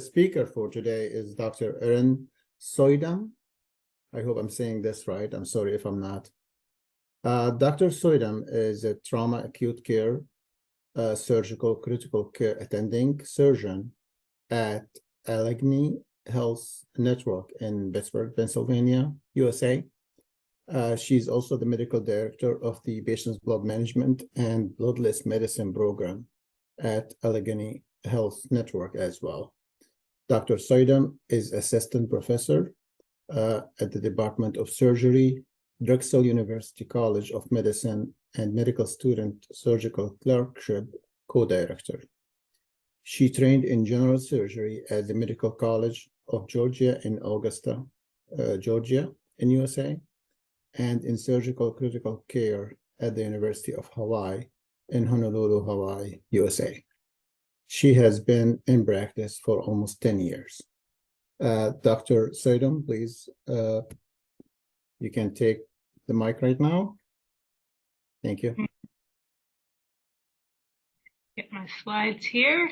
speaker for today is Dr. Erin Suydam. I hope I'm saying this right. I'm sorry if I'm not. Dr. Suydam is a trauma acute care surgical critical care attending surgeon at Allegheny Health Network in Pittsburgh, Pennsylvania, USA. She's also the medical director of the Patient's Blood Management and Bloodless Medicine program at Allegheny Health Network as well. Dr. Suydam is assistant professor at the Department of Surgery, Drexel University College of Medicine, and medical student surgical clerkship co-director. She trained in general surgery at the Medical College of Georgia in Augusta, Georgia in USA, and in surgical critical care at the University of Hawaii in Honolulu, Hawaii, USA. She has been in practice for almost 10 years. Dr. Suydam, please, you can take the mic right now. Thank you. Get my slides here.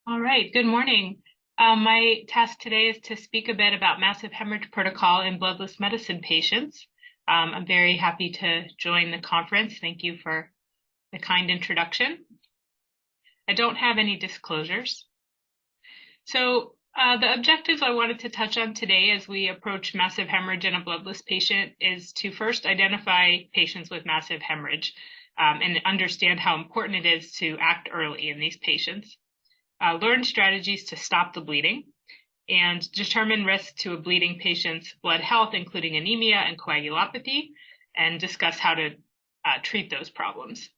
All right, good morning. My task today is to speak a bit about massive hemorrhage protocol in bloodless medicine patients. I'm very happy to join the conference. Thank you for the kind introduction. I don't have any disclosures. So the objectives I wanted to touch on today as we approach massive hemorrhage in a bloodless patient is to first identify patients with massive hemorrhage and understand how important it is to act early in these patients. Learn strategies to stop the bleeding, and determine risk to a bleeding patient's blood health, including anemia and coagulopathy, and discuss how to treat those problems.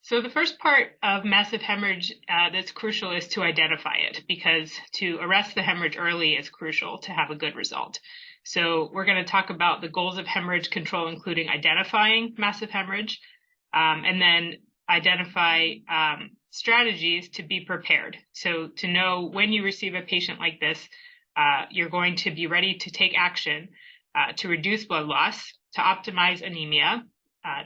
So the first part of massive hemorrhage that's crucial is to identify it, because to arrest the hemorrhage early is crucial to have a good result. So we're going to talk about the goals of hemorrhage control, including identifying massive hemorrhage, and then identify strategies to be prepared. So to know when you receive a patient like this, you're going to be ready to take action to reduce blood loss, to optimize anemia,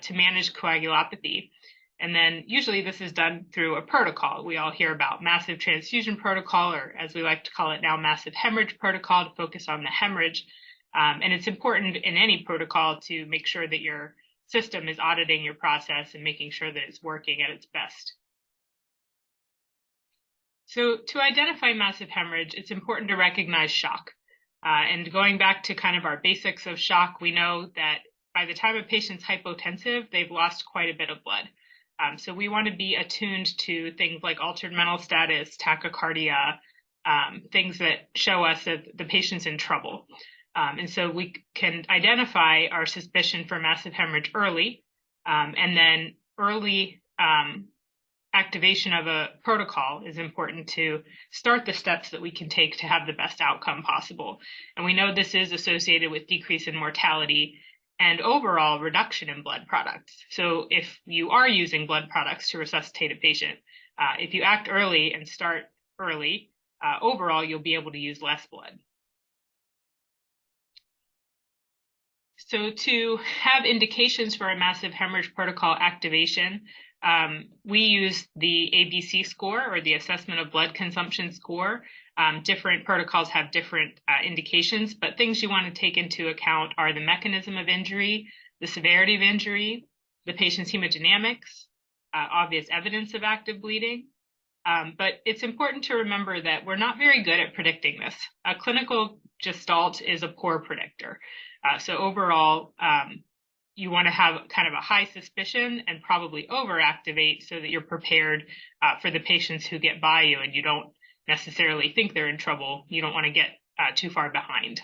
to manage coagulopathy. And then usually this is done through a protocol. We all hear about massive transfusion protocol, or as we like to call it now, massive hemorrhage protocol, to focus on the hemorrhage. And it's important in any protocol to make sure that your system is auditing your process and making sure that it's working at its best. So to identify massive hemorrhage, it's important to recognize shock. And going back to kind of our basics of shock, we know that by the time a patient's hypotensive, they've lost quite a bit of blood. So we want to be attuned to things like altered mental status, tachycardia, things that show us that the patient's in trouble. And so we can identify our suspicion for massive hemorrhage early, and then early activation of a protocol is important to start the steps that we can take to have the best outcome possible. And we know this is associated with decrease in mortality and overall reduction in blood products. So if you are using blood products to resuscitate a patient, if you act early and start early, overall you'll be able to use less blood. So to have indications for a massive hemorrhage protocol activation, we use the ABC score, or the assessment of blood consumption score. Different protocols have different indications, but things you want to take into account are the mechanism of injury, the severity of injury, the patient's hemodynamics, obvious evidence of active bleeding. But it's important to remember that we're not very good at predicting this. A clinical gestalt is a poor predictor. So overall, you want to have kind of a high suspicion and probably overactivate so that you're prepared for the patients who get by you and you don't necessarily think they're in trouble. You don't want to get too far behind.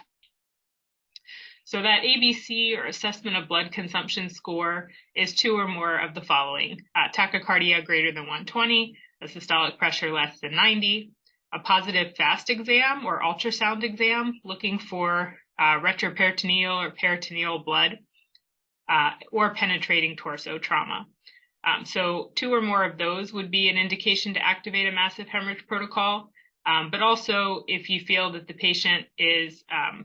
So that ABC, or assessment of blood consumption score, is 2 or more of the following: tachycardia greater than 120, a systolic pressure less than 90, a positive FAST exam or ultrasound exam looking for retroperitoneal or peritoneal blood, or penetrating torso trauma. So 2 or more of those would be an indication to activate a massive hemorrhage protocol. But also if you feel that the patient is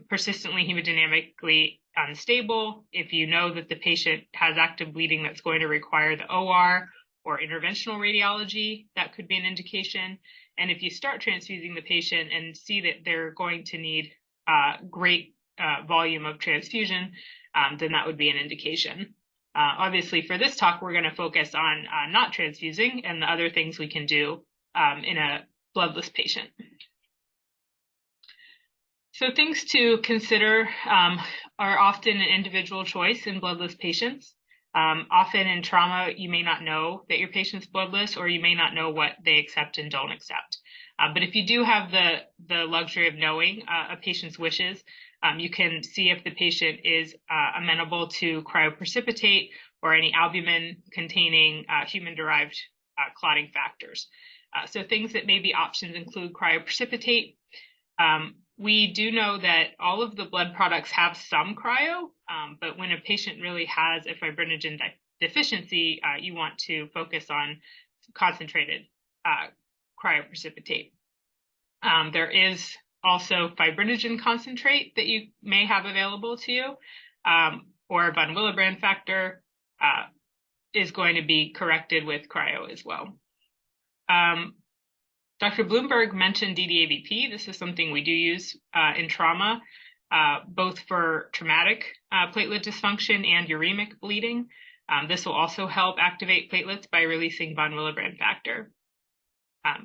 persistently hemodynamically unstable, if you know that the patient has active bleeding that's going to require the OR or interventional radiology, that could be an indication. And if you start transfusing the patient and see that they're going to need great volume of transfusion, then that would be an indication. Obviously, for this talk, we're going to focus on not transfusing and the other things we can do in a bloodless patient. So things to consider are often an individual choice in bloodless patients. Often in trauma, you may not know that your patient's bloodless, or you may not know what they accept and don't accept. But if you do have the luxury of knowing a patient's wishes, you can see if the patient is amenable to cryoprecipitate or any albumin-containing human-derived clotting factors. So things that may be options include cryoprecipitate. We do know that all of the blood products have some cryo, but when a patient really has a fibrinogen deficiency, you want to focus on concentrated cryoprecipitate. There is also fibrinogen concentrate that you may have available to you, or von Willebrand factor is going to be corrected with cryo as well. Dr. Bloomberg mentioned DDAVP. This is something we do use in trauma, both for traumatic platelet dysfunction and uremic bleeding. This will also help activate platelets by releasing von Willebrand factor.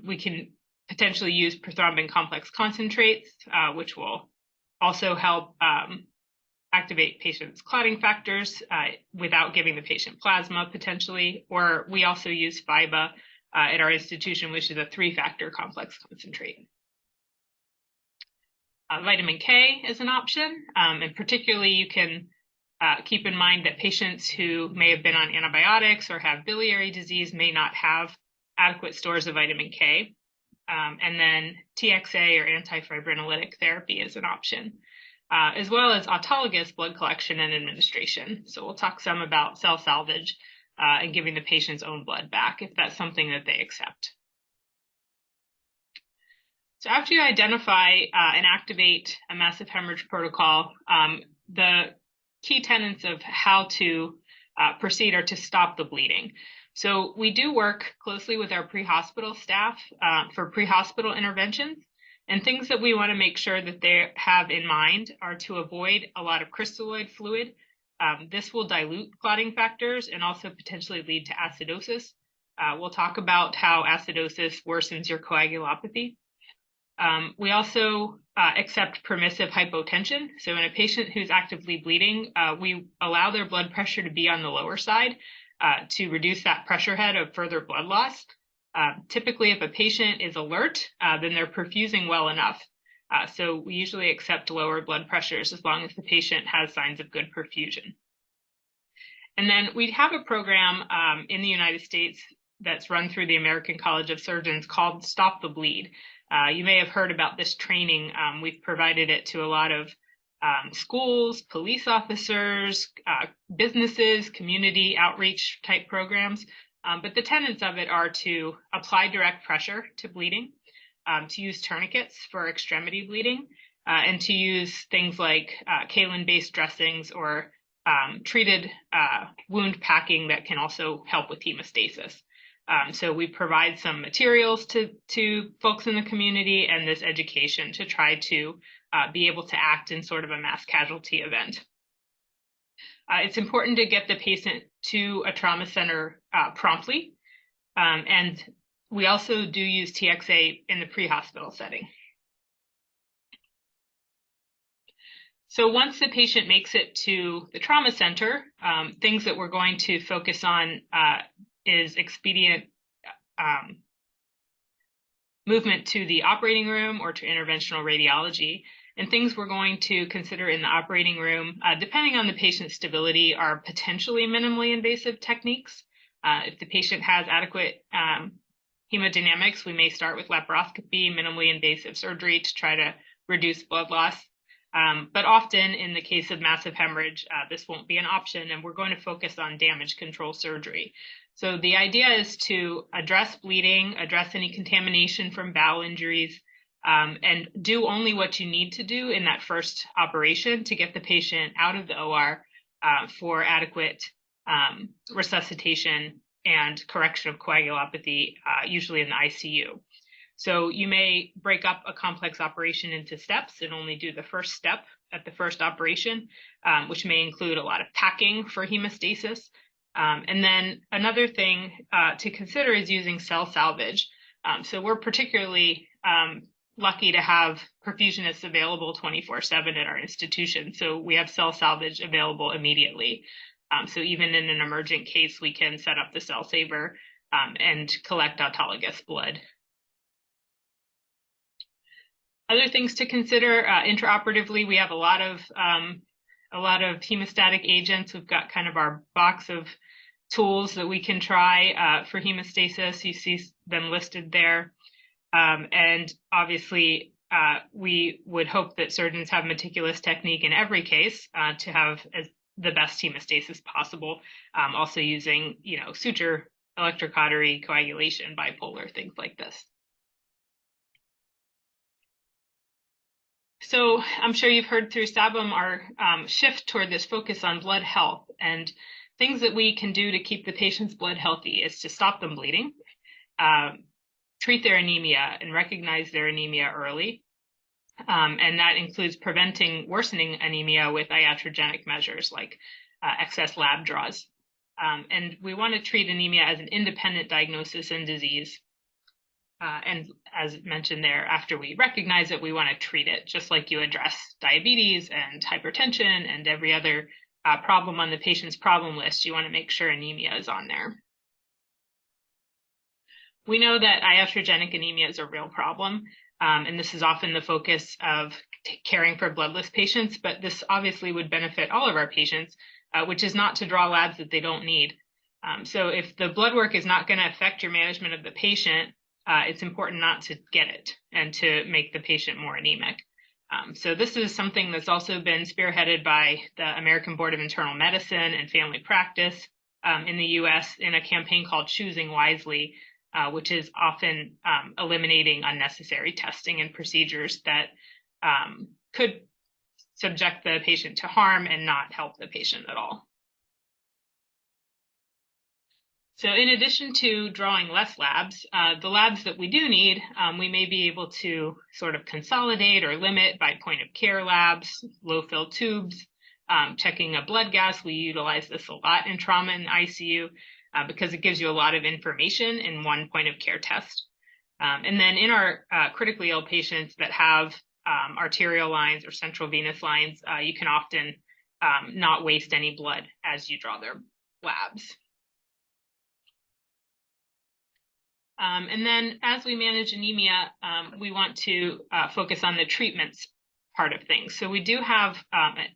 We can potentially use prothrombin complex concentrates, which will also help activate patients' clotting factors without giving the patient plasma potentially, or we also use FIBA at our institution, which is a 3-factor complex concentrate. Vitamin K is an option, and particularly you can keep in mind that patients who may have been on antibiotics or have biliary disease may not have adequate stores of vitamin K. And then TXA or antifibrinolytic therapy is an option, as well as autologous blood collection and administration. So we'll talk some about cell salvage and giving the patient's own blood back if that's something that they accept. So after you identify and activate a massive hemorrhage protocol, the key tenets of how to proceed are to stop the bleeding. So we do work closely with our pre-hospital staff for pre-hospital interventions, and things that we want to make sure that they have in mind are to avoid a lot of crystalloid fluid. This will dilute clotting factors and also potentially lead to acidosis. We'll talk about how acidosis worsens your coagulopathy. We also accept permissive hypotension. So in a patient who's actively bleeding, we allow their blood pressure to be on the lower side to reduce that pressure head of further blood loss. Typically, if a patient is alert, then they're perfusing well enough. So we usually accept lower blood pressures as long as the patient has signs of good perfusion. And then we have a program in the United States that's run through the American College of Surgeons called Stop the Bleed. You may have heard about this training. We've provided it to a lot of schools, police officers, businesses, community outreach type programs. But the tenets of it are to apply direct pressure to bleeding, to use tourniquets for extremity bleeding, and to use things like kaolin-based dressings or treated wound packing that can also help with hemostasis. So we provide some materials to folks in the community and this education to try to be able to act in sort of a mass casualty event. It's important to get the patient to a trauma center promptly. And we also do use TXA in the pre-hospital setting. So once the patient makes it to the trauma center, things that we're going to focus on is expedient movement to the operating room or to interventional radiology. And things we're going to consider in the operating room, depending on the patient's stability, are potentially minimally invasive techniques. If the patient has adequate hemodynamics, we may start with laparoscopy, minimally invasive surgery to try to reduce blood loss. But often in the case of massive hemorrhage, this won't be an option, and we're going to focus on damage control surgery. So the idea is to address bleeding, address any contamination from bowel injuries, and do only what you need to do in that first operation to get the patient out of the OR for adequate resuscitation and correction of coagulopathy, usually in the ICU. So you may break up a complex operation into steps and only do the first step at the first operation, which may include a lot of packing for hemostasis. And then another thing to consider is using cell salvage. So we're particularly lucky to have perfusionists available 24/7 at our institution. So we have cell salvage available immediately. So even in an emergent case, we can set up the cell saver and collect autologous blood. Other things to consider intraoperatively, we have a lot of hemostatic agents. We've got kind of our box of tools that we can try for hemostasis. You see them listed there. And obviously, we would hope that surgeons have meticulous technique in every case to have the best hemostasis possible. Also using, suture, electrocautery, coagulation, bipolar, things like this. So I'm sure you've heard through SABM our shift toward this focus on blood health, and things that we can do to keep the patient's blood healthy is to stop them bleeding, treat their anemia and recognize their anemia early. And that includes preventing worsening anemia with iatrogenic measures like excess lab draws. And we want to treat anemia as an independent diagnosis and disease. And as mentioned there, after we recognize it, we want to treat it just like you address diabetes and hypertension and every other problem on the patient's problem list. You want to make sure anemia is on there. We know that iatrogenic anemia is a real problem, and this is often the focus of caring for bloodless patients, but this obviously would benefit all of our patients, which is not to draw labs that they don't need. So if the blood work is not going to affect your management of the patient, it's important not to get it and to make the patient more anemic. So this is something that's also been spearheaded by the American Board of Internal Medicine and Family Practice in the US in a campaign called Choosing Wisely, which is often eliminating unnecessary testing and procedures that could subject the patient to harm and not help the patient at all. So in addition to drawing less labs, the labs that we do need, we may be able to sort of consolidate or limit by point of care labs, low fill tubes, checking a blood gas. We utilize this a lot in trauma and ICU because it gives you a lot of information in one point of care test. And then in our critically ill patients that have arterial lines or central venous lines, you can often not waste any blood as you draw their labs. And then as we manage anemia, we want to focus on the treatments part of things. So we do have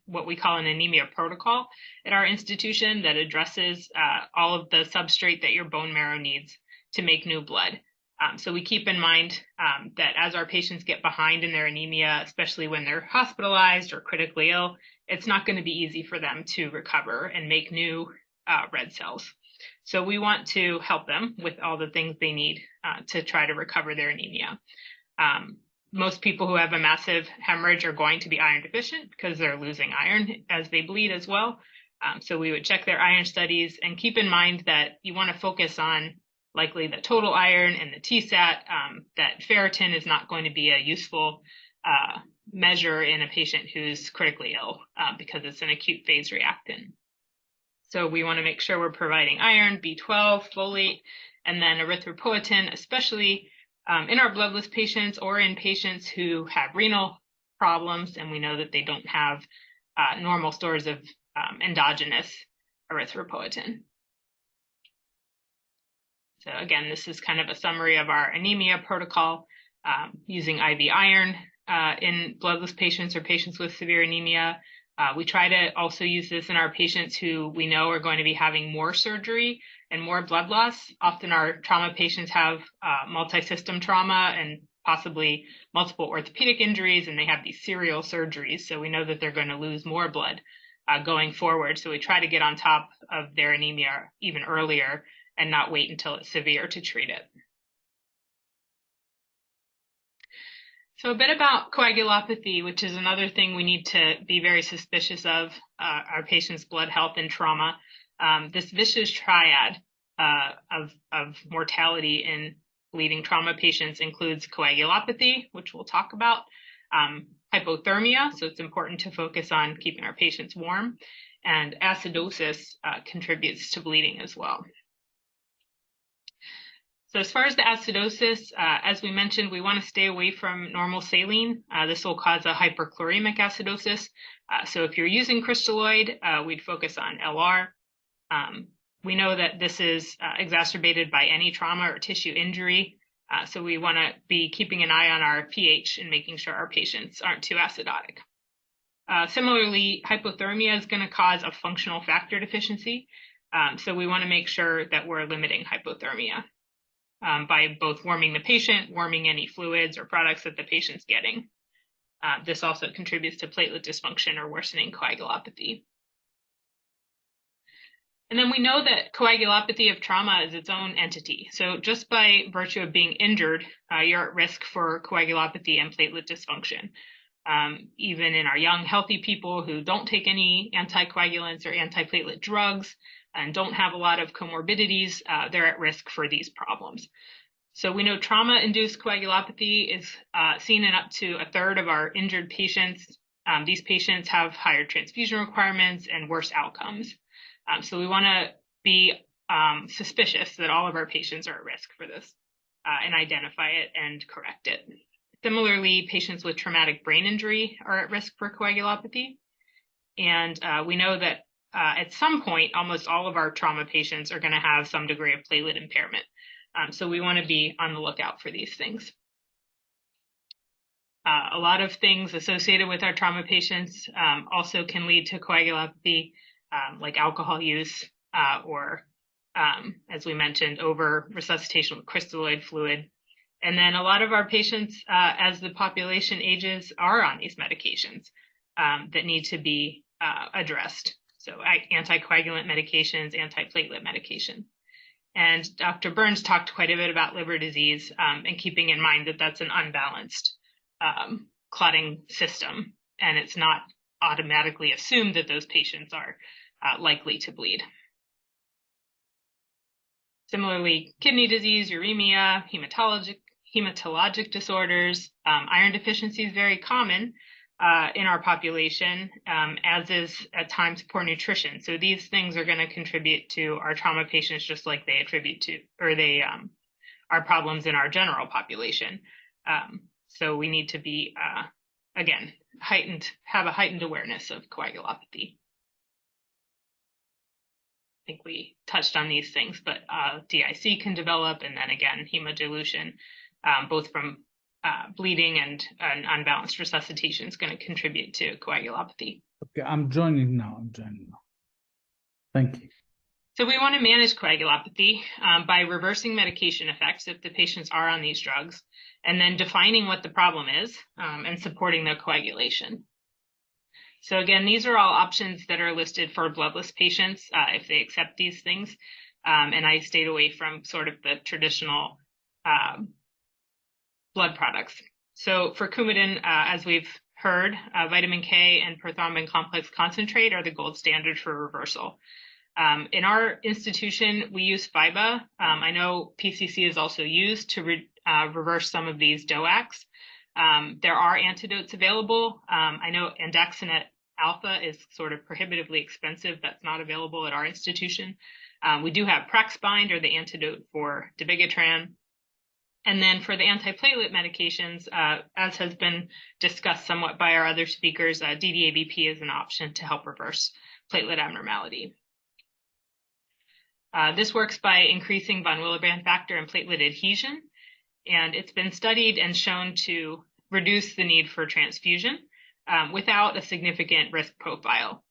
what we call an anemia protocol at our institution that addresses all of the substrate that your bone marrow needs to make new blood. So we keep in mind that as our patients get behind in their anemia, especially when they're hospitalized or critically ill, it's not going to be easy for them to recover and make new red cells. So we want to help them with all the things they need to try to recover their anemia. Most people who have a massive hemorrhage are going to be iron deficient because they're losing iron as they bleed as well. So we would check their iron studies and keep in mind that you want to focus on likely the total iron and the TSAT, that ferritin is not going to be a useful measure in a patient who's critically ill because it's an acute phase reactant. So we want to make sure we're providing iron, B12, folate, and then erythropoietin, especially in our bloodless patients or in patients who have renal problems, and we know that they don't have normal stores of endogenous erythropoietin. So again, this is kind of a summary of our anemia protocol using IV iron in bloodless patients or patients with severe anemia. We try to also use this in our patients who we know are going to be having more surgery and more blood loss. Often our trauma patients have multi-system trauma and possibly multiple orthopedic injuries, and they have these serial surgeries. So we know that they're going to lose more blood going forward. So we try to get on top of their anemia even earlier and not wait until it's severe to treat it. So a bit about coagulopathy, which is another thing we need to be very suspicious of our patients' blood health and trauma. This vicious triad of mortality in bleeding trauma patients includes coagulopathy, which we'll talk about, hypothermia, so it's important to focus on keeping our patients warm, and acidosis contributes to bleeding as well. So as far as the acidosis, as we mentioned, we want to stay away from normal saline. This will cause a hyperchloremic acidosis. So if you're using crystalloid, we'd focus on LR. We know that this is exacerbated by any trauma or tissue injury. So we want to be keeping an eye on our pH and making sure our patients aren't too acidotic. Similarly, hypothermia is going to cause a functional factor deficiency. So we want to make sure that we're limiting hypothermia by both warming the patient, warming any fluids or products that the patient's getting. This also contributes to platelet dysfunction or worsening coagulopathy. And then we know that coagulopathy of trauma is its own entity. So just by virtue of being injured, you're at risk for coagulopathy and platelet dysfunction. Even in our young, healthy people who don't take any anticoagulants or antiplatelet drugs and don't have a lot of comorbidities, they're at risk for these problems. So we know trauma-induced coagulopathy is seen in up to a third of our injured patients. These patients have higher transfusion requirements and worse outcomes. So we want to be suspicious that all of our patients are at risk for this and identify it and correct it. Similarly, patients with traumatic brain injury are at risk for coagulopathy. And we know that at some point, almost all of our trauma patients are going to have some degree of platelet impairment. So we want to be on the lookout for these things. A lot of things associated with our trauma patients also can lead to coagulopathy, like alcohol use or, as we mentioned, over resuscitation with crystalloid fluid. And then a lot of our patients, as the population ages, are on these medications that need to be addressed. So anticoagulant medications, antiplatelet medication. And Dr. Burns talked quite a bit about liver disease and keeping in mind that that's an unbalanced clotting system, and it's not automatically assumed that those patients are likely to bleed. Similarly, kidney disease, uremia, hematologic disorders, iron deficiency is very common in our population, as is at times poor nutrition. So these things are going to contribute to our trauma patients just like they attribute to, or they are problems in our general population. So we need to be, again, have a heightened awareness of coagulopathy. I think we touched on these things, but DIC can develop, and then again, hemodilution, both from bleeding and unbalanced resuscitation is going to contribute to coagulopathy. Okay, I'm joining now. Thank you. So we want to manage coagulopathy by reversing medication effects if the patients are on these drugs, and then defining what the problem is and supporting their coagulation. So again, these are all options that are listed for bloodless patients if they accept these things. And I stayed away from sort of the traditional blood products. So for Coumadin, as we've heard, vitamin K and prothrombin complex concentrate are the gold standard for reversal. In our institution, we use FIBA. I know PCC is also used to reverse some of these DOACs. There are antidotes available. I know andexanet alpha is sort of prohibitively expensive. That's not available at our institution. We do have Prexbind, or the antidote for dabigatran. And then for the antiplatelet medications, as has been discussed somewhat by our other speakers, DDABP is an option to help reverse platelet abnormality. This works by increasing von Willebrand factor and platelet adhesion, and it's been studied and shown to reduce the need for transfusion without a significant risk profile.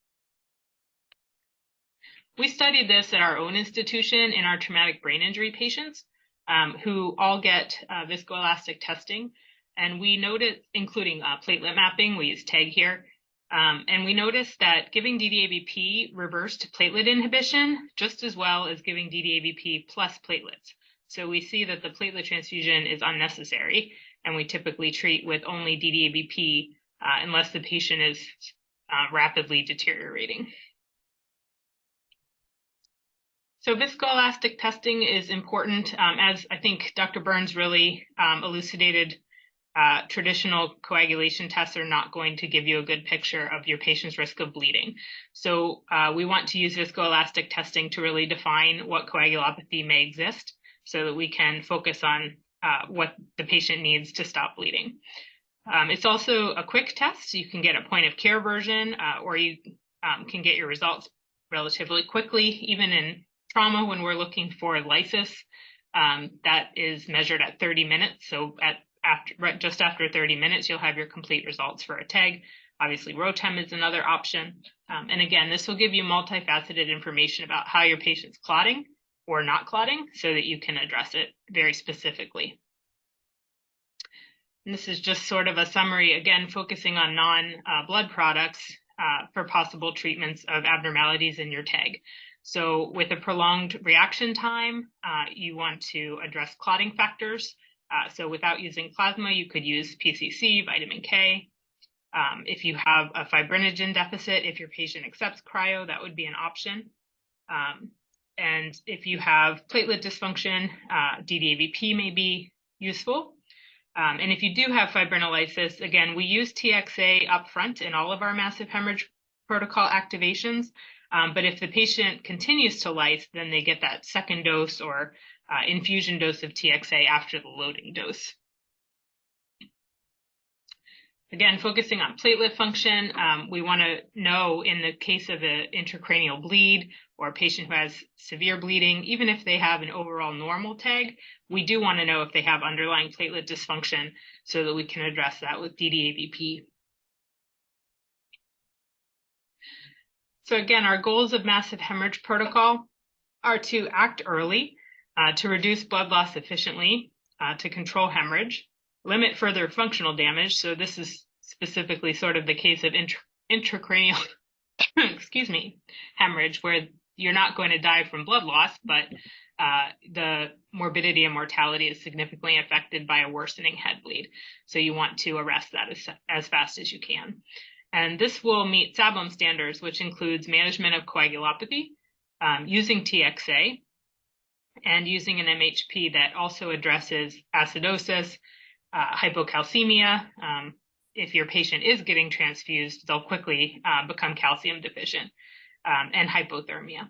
We studied this at our own institution in our traumatic brain injury patients who all get viscoelastic testing, and we noticed, including platelet mapping, we use TAG here, and we noticed that giving DDABP reversed platelet inhibition just as well as giving DDABP plus platelets. So we see that the platelet transfusion is unnecessary, and we typically treat with only DDABP unless the patient is rapidly deteriorating. So viscoelastic testing is important. As I think Dr. Burns really elucidated, traditional coagulation tests are not going to give you a good picture of your patient's risk of bleeding. So we want to use viscoelastic testing to really define what coagulopathy may exist so that we can focus on what the patient needs to stop bleeding. It's also a quick test. You can get a point of care version or you can get your results relatively quickly, even in trauma when we're looking for lysis. That is measured at 30 minutes. So just after 30 minutes, you'll have your complete results for a TEG. Obviously, ROTEM is another option. And again, this will give you multifaceted information about how your patient's clotting or not clotting so that you can address it very specifically. And this is just sort of a summary, again, focusing on non-blood products for possible treatments of abnormalities in your TEG. So with a prolonged reaction time, you want to address clotting factors. So without using plasma, you could use PCC, vitamin K. If you have a fibrinogen deficit, if your patient accepts cryo, that would be an option. And if you have platelet dysfunction, DDAVP may be useful. And if you do have fibrinolysis, again, we use TXA upfront in all of our massive hemorrhage protocol activations. But if the patient continues to lyse, then they get that second dose or infusion dose of TXA after the loading dose. Again, focusing on platelet function, we want to know in the case of an intracranial bleed or a patient who has severe bleeding, even if they have an overall normal TEG, we do want to know if they have underlying platelet dysfunction so that we can address that with DDAVP. So again, our goals of massive hemorrhage protocol are to act early, to reduce blood loss efficiently, to control hemorrhage, limit further functional damage. So this is specifically sort of the case of intracranial excuse me, hemorrhage, where you're not going to die from blood loss, but the morbidity and mortality is significantly affected by a worsening head bleed. So you want to arrest that as fast as you can. And this will meet SABM standards, which includes management of coagulopathy, using TXA, and using an MHP that also addresses acidosis, hypocalcemia. If your patient is getting transfused, they'll quickly become calcium deficient, and hypothermia.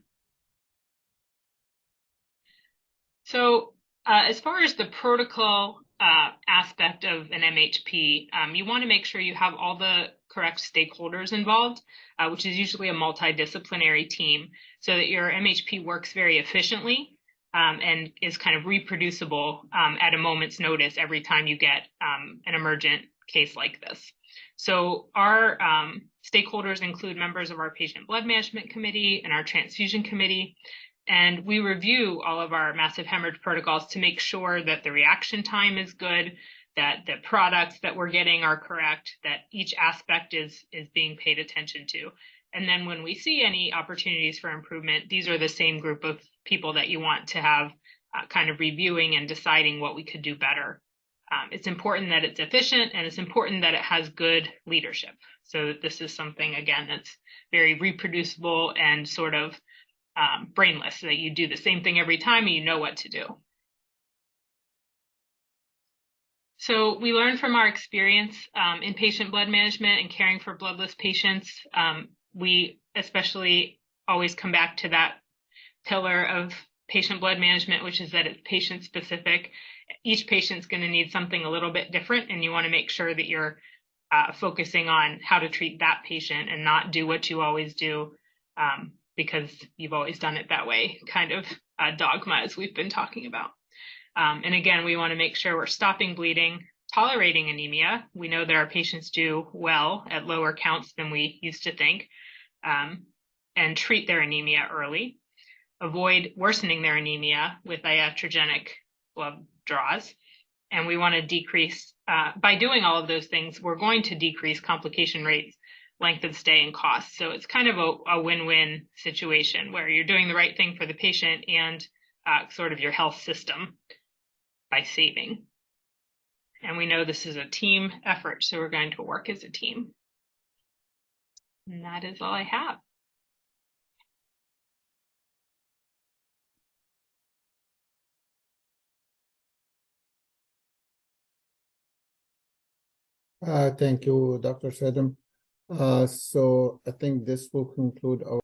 So as far as the protocol aspect of an MHP, you want to make sure you have all the correct stakeholders involved, which is usually a multidisciplinary team, so that your MHP works very efficiently and is kind of reproducible at a moment's notice every time you get an emergent case like this. So our stakeholders include members of our patient blood management committee and our transfusion committee. And we review all of our massive hemorrhage protocols to make sure that the reaction time is good, that the products that we're getting are correct, that each aspect is being paid attention to. And then when we see any opportunities for improvement, these are the same group of people that you want to have kind of reviewing and deciding what we could do better. It's important that it's efficient, and it's important that it has good leadership. So that this is something, again, that's very reproducible and sort of brainless, so that you do the same thing every time and you know what to do. So we learn from our experience in patient blood management and caring for bloodless patients. We especially always come back to that pillar of patient blood management, which is that it's patient specific. Each patient's going to need something a little bit different, and you want to make sure that you're focusing on how to treat that patient and not do what you always do because you've always done it that way, kind of dogma as we've been talking about. And again, we want to make sure we're stopping bleeding, tolerating anemia. We know that our patients do well at lower counts than we used to think, and treat their anemia early, avoid worsening their anemia with iatrogenic blood draws. And we want to decrease, by doing all of those things, we're going to decrease complication rates, length of stay, and costs. So it's kind of a win-win situation where you're doing the right thing for the patient and sort of your health system by saving. And we know this is a team effort, so we're going to work as a team. And that is all I have. Thank you, Dr. Suydam. So I think this will conclude our